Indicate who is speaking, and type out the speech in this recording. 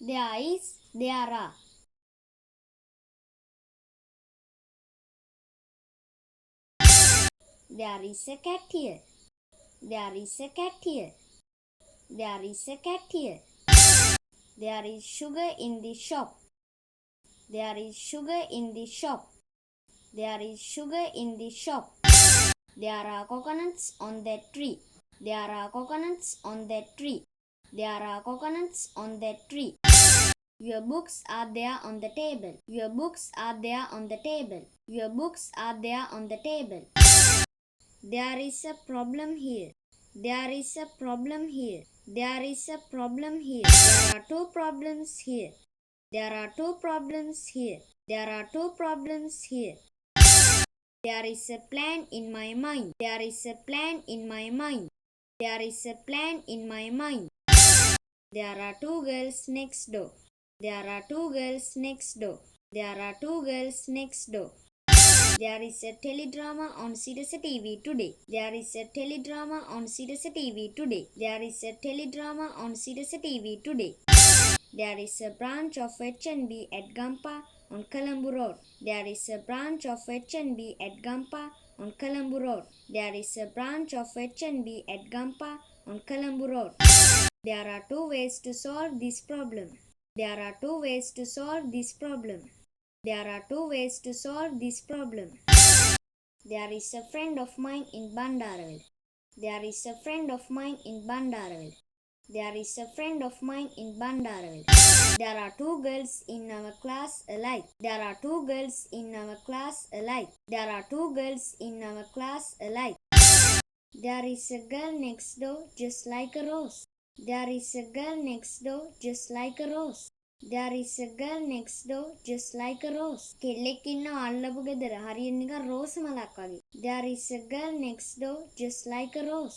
Speaker 1: There is, there are. There is a cat here. There is a cat here. There is a cat here. There is sugar in the shop. There is sugar in the shop. There is sugar in the shop. There are coconuts on that tree. There are coconuts on that tree. There are coconuts on that tree. Your books are there on the table. Your books are there on the table. Your books are there on the table. There is a problem here. There is a problem here. There is a problem here. There are two problems here. There are two problems here. There are two problems here. There is a plan in my mind. There is a plan in my mind. There is a plan in my mind. There are two girls next door. There are two girls next door. There are two girls next door. There is a teledrama on Sirius TV today. There is a teledrama on Sirius TV today. There is a teledrama on Sirius TV today. There is a branch of HNB at Gampa on Colombo Road. There is a branch of HNB at Gampa on Colombo Road. There is a branch of HNB at Gampa on Colombo Road. There are two ways to solve this problem. There are two ways to solve this problem. There are two ways to solve this problem. There is a friend of mine in Bandaraville. There is a friend of mine in Bandaraville. There is a friend of mine in Bandaraville. There are two girls in our class alike. There are two girls in our class alike. There are two girls in our class alike. There is a girl next door just like a rose. There is a girl next door just like a rose. There is a girl next door just like a rose. කෙල්ලෙක් ඉන්නවා අල්ලපු ගෙදර හරියට නිකන් rose මලක් වගේ. There is a girl next door just like a rose.